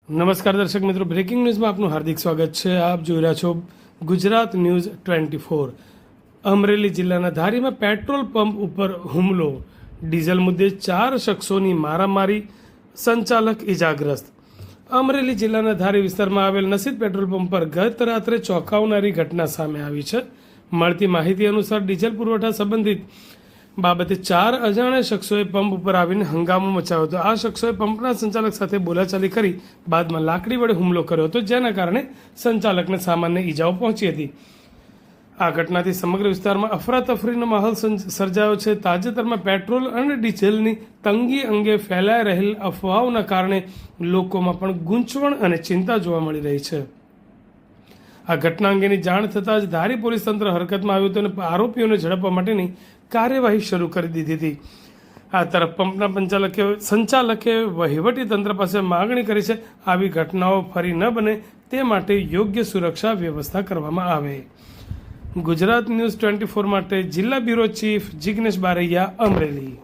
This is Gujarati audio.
નમસ્કાર દર્શક મિત્રો, બ્રેકિંગ ન્યૂઝમાં આપનું હાર્દિક સ્વાગત છે. આપ જોઈ રહ્યા છો ગુજરાત ન્યૂઝ 24. અમરેલી જિલ્લાના ધારીમાં પેટ્રોલ પંપ ઉપર હુમલો, ડીઝલ મુદ્દે 4 શખ્સોની મારામારી, સંચાલક ઇજાગ્રસ્ત. અમરેલી જિલ્લાના ધારી વિસ્તારમાં આવેલ નસીદ પેટ્રોલ પંપ પર ગત રાત્રે ચોંકાવનારી ઘટના સામે આવી છે. મળતી માહિતી અનુસાર ડીઝલ પુરવઠા સંબંધિત બાબતે 4 અજાણ્યા શખ્સોએ પંપ ઉપર આવીને હંગામો મચાવ્યો હતો. આ શખ્સોએ પંપના સંચાલક સાથે બોલાચાલી કરી બાદમાં લાકડી વડે હુમલો કર્યો હતો, જેના કારણે સંચાલકને સામાન્ય ઈજાઓ પહોંચી હતી. આ ઘટનાથી સમગ્ર વિસ્તારમાં અફરાતફરીનો માહોલ સર્જાયો છે. તાજેતરમાં પેટ્રોલ અને ડીઝલની તંગી અંગે ફેલાઈ રહેલ અફવાઓના કારણે લોકોમાં પણ ગૂંચવણ અને ચિંતા જોવા મળી રહી છે. આ ઘટના અંગેની જાણ થતાં જ ધારી પોલીસ તંત્ર હરકતમાં આવ્યું હતું અને આરોપીઓને ઝડપવા માટેની કાર્યવાહી શરૂ કરી દીધી હતી. આ તરફ પંપના સંચાલકે વહીવટી તંત્ર પાસે માગણી કરી છે આવી ઘટનાઓ ફરી ન બને તે માટે યોગ્ય સુરક્ષા વ્યવસ્થા કરવામાં આવે. ગુજરાત ન્યૂઝ 24 માટે જિલ્લા બ્યુરો ચીફ જિગ્નેશ બારૈયા, અમરેલી.